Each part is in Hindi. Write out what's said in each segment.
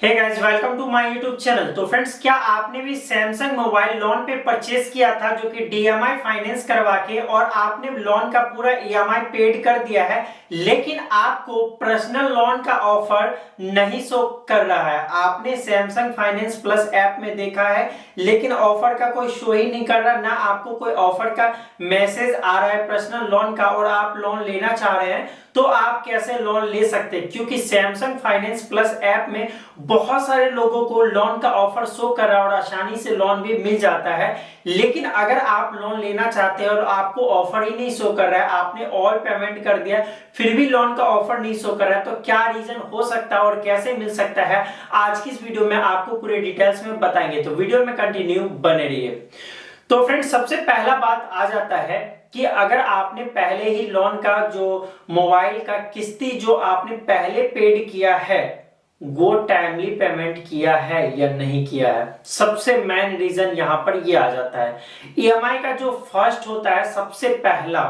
Hey guys, welcome to my YouTube channel. तो फ्रेंड्स, क्या आपने भी सैमसंग मोबाइल लोन पे परचेज किया था जो कि डीएमआई फाइनेंस करवा के, और आपने लोन का पूरा ईएमआई पेड कर दिया है, लेकिन आपको पर्सनल लोन का ऑफर नहीं शो कर रहा है। आपने सैमसंग फाइनेंस प्लस ऐप में देखा है, लेकिन ऑफर का कोई शो ही नहीं कर रहा, ना आपको कोई ऑफर का मैसेज आ रहा है पर्सनल लोन का, और आप लोन लेना चाह रहे हैं तो आप कैसे लोन ले सकते हैं? क्योंकि सैमसंग फाइनेंस प्लस ऐप में बहुत सारे लोगों को लोन का ऑफर शो कर रहा है और आसानी से लोन भी मिल जाता है। लेकिन अगर आप लोन लेना चाहते हैं और आपको ऑफर ही नहीं शो कर रहा है, आपने ऑल पेमेंट कर दिया फिर भी लोन का ऑफर नहीं शो कर रहा है, तो क्या रीजन हो सकता है और कैसे मिल सकता है, आज की इस वीडियो में आपको पूरे डिटेल्स में बताएंगे। तो वीडियो में कंटिन्यू बने रहिए। तो फ्रेंड्स, सबसे पहला बात आ जाता है कि अगर आपने पहले ही लोन का जो मोबाइल का किस्ती जो आपने पहले पेड किया है वो टाइमली पेमेंट किया है या नहीं किया है, सबसे मेन रीजन यहां पर ये आ जाता है। ईएमआई का जो फर्स्ट होता है, सबसे पहला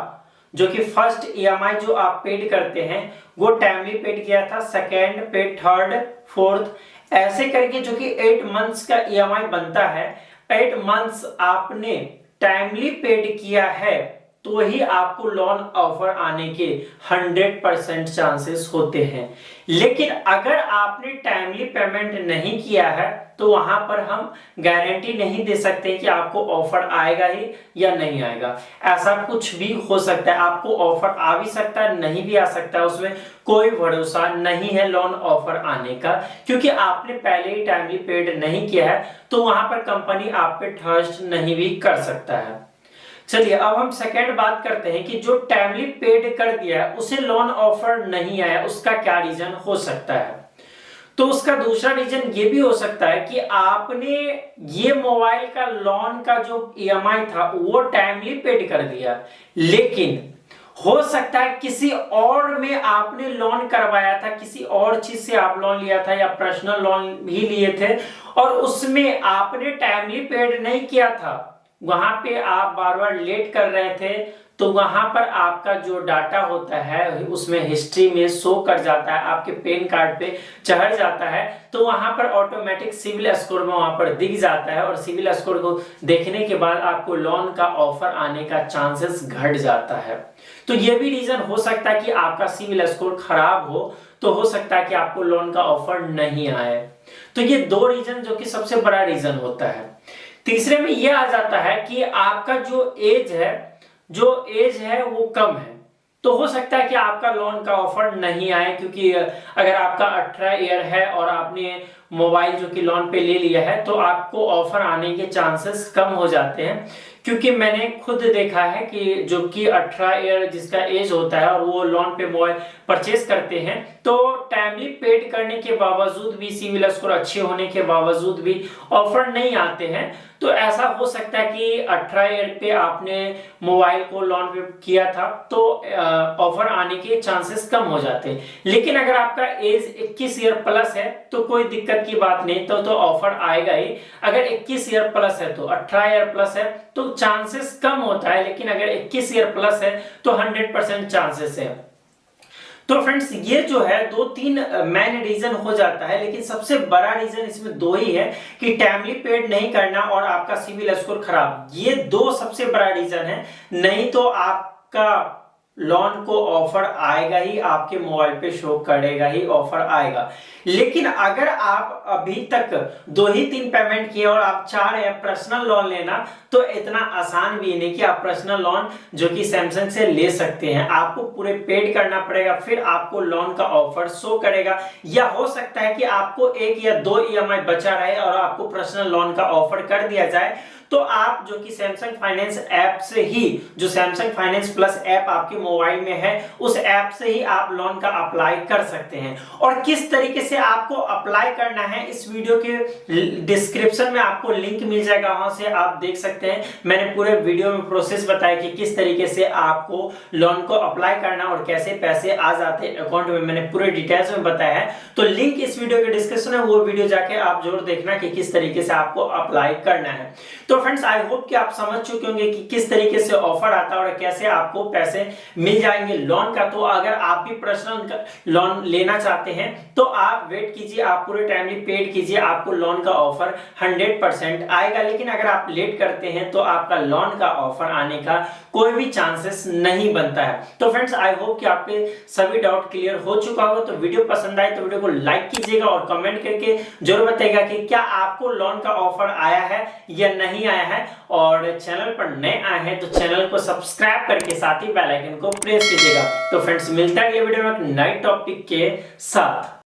जो कि फर्स्ट ईएमआई जो आप पेड करते हैं वो टाइमली पेड किया था, सेकेंड पे, थर्ड, फोर्थ, ऐसे करके जो कि 8 मंथ्स का ईएमआई बनता है। 8 मंथ्स आपने टाइमली पेड किया है तो ही आपको लोन ऑफर आने के 100% चांसेस होते हैं। लेकिन अगर आपने टाइमली पेमेंट नहीं किया है तो वहां पर हम गारंटी नहीं दे सकते कि आपको ऑफर आएगा ही या नहीं आएगा। ऐसा कुछ भी हो सकता है, आपको ऑफर आ भी सकता है, नहीं भी आ सकता है, उसमें कोई भरोसा नहीं है लोन ऑफर आने का, क्योंकि आपने पहले ही टाइमली पेड नहीं किया है तो वहां पर कंपनी आप पे ट्रस्ट नहीं भी कर सकता है। चलिए, अब हम सेकेंड बात करते हैं कि जो टाइमली पेड कर दिया है उसे लोन ऑफर नहीं आया, उसका क्या रीजन हो सकता है। तो उसका दूसरा रीजन ये भी हो सकता है कि आपने ये मोबाइल का लोन का जो ईएमआई था वो टाइमली पेड कर दिया, लेकिन हो सकता है किसी और में आपने लोन करवाया था, किसी और चीज से आप लोन लिया था या पर्सनल लोन भी लिए थे, और उसमें आपने टाइमली पेड नहीं किया था, वहां पे आप बार बार लेट कर रहे थे, तो वहां पर आपका जो डाटा होता है उसमें हिस्ट्री में शो कर जाता है, आपके पैन कार्ड पे चढ़ जाता है, तो वहां पर ऑटोमेटिक सिविल स्कोर में वहां पर दिख जाता है, और सिविल स्कोर को देखने के बाद आपको लोन का ऑफर आने का चांसेस घट जाता है। तो ये भी रीजन हो सकता है कि आपका सिविल स्कोर खराब हो, तो हो सकता है कि आपको लोन का ऑफर नहीं आए। तो ये दो रीजन जो कि सबसे बड़ा रीजन होता है। तीसरे में यह आ जाता है कि आपका जो एज है वो कम है, तो हो सकता है कि आपका लोन का ऑफर नहीं आए, क्योंकि अगर आपका 18 ईयर है और आपने मोबाइल जो कि लोन पे ले लिया है तो आपको ऑफर आने के चांसेस कम हो जाते हैं। क्योंकि मैंने खुद देखा है कि जो कि 18 ईयर जिसका एज होता है और वो लोन पे मोबाइल परचेस करते हैं, तो टाइमली पेड करने के बावजूद भी, सिविल स्कोर अच्छे होने के बावजूद भी ऑफर नहीं आते हैं। तो ऐसा हो सकता है कि 18 ईयर पे आपने मोबाइल को लोन पे किया था तो ऑफर आने के चांसेस कम हो जाते हैं। लेकिन अगर आपका एज 21 ईयर प्लस है तो कोई दिक्कत की बात नहीं, तो ऑफर आएगा ही। अगर 21 ईयर प्लस है तो 18 ईयर प्लस है तो चांसेस कम होता है, लेकिन अगर 21 ईयर प्लस है तो 100% चांसेस है। तो फ्रेंड्स, ये जो है 2-3 मेन रीजन हो जाता है, लेकिन सबसे बड़ा रीजन इसमें दो ही है कि टाइमली पेड नहीं करना और आपका सिविल स्कोर खराब। ये दो सबसे बड़ा रीजन है, नहीं तो आपका लोन को ऑफर आएगा ही, आपके मोबाइल पे शो करेगा ही, ऑफर आएगा। लेकिन अगर आप अभी तक 2 ही 3 पेमेंट किए और आप चाह रहे हैं पर्सनल लोन लेना, तो इतना आसान भी नहीं कि आप पर्सनल लोन जो कि सैमसंग से ले सकते हैं। आपको पूरे पेड करना पड़ेगा, फिर आपको लोन का ऑफर शो करेगा, या हो सकता है कि आपको 1 या 2 ईएमआई बचा रहे और आपको पर्सनल लोन का ऑफर कर दिया जाए, तो आप जो कि सैमसंग फाइनेंस ऐप से ही, जो सैमसंग फाइनेंस प्लस ऐप आपके मोबाइल में है, उस ऐप से ही आप लोन का अप्लाई कर सकते हैं। और किस तरीके से आपको अप्लाई करना है, इस वीडियो के डिस्क्रिप्शन में आपको लिंक मिल जाएगा, वहां से आप देख सकते हैं। मैंने पूरे वीडियो में प्रोसेस बताया कि किस तरीके से आपको लोन को अप्लाई करना और कैसे पैसे आ जाते हैं अकाउंट में, मैंने पूरे डिटेल्स में बताया है। तो लिंक इस वीडियो के डिस्क्रिप्शन में, वो वीडियो जाके आप जरूर देखना कि किस तरीके से आपको अप्लाई करना है। तो फ्रेंड्स, आई होप कि आप समझ चुके होंगे कि किस तरीके से ऑफर आता है और कैसे आपको पैसे मिल जाएंगे लोन का। तो अगर आप भी पर्सनल लोन लेना चाहते हैं तो आप वेट कीजिए, आप पूरे टाइमली पेड कीजिए, आपको लोन का ऑफर 100% आएगा। लेकिन अगर आप लेट करते हैं तो आपका लोन का ऑफर आने का कोई भी चांसेस नहीं बनता है। तो फ्रेंड्स आई होप कि आपके सभी डाउट क्लियर हो चुका होगा। तो वीडियो पसंद आए तो वीडियो को लाइक कीजिएगा और कमेंट करके जरूर बताइएगा कि क्या आपको लोन का ऑफर आया है या नहीं आया है। और चैनल पर नए आए हैं तो चैनल को सब्सक्राइब करके साथ ही बेल आइकन को प्रेस कीजिएगा। तो फ्रेंड्स मिलता है अगले वीडियो में एक नए टॉपिक के साथ।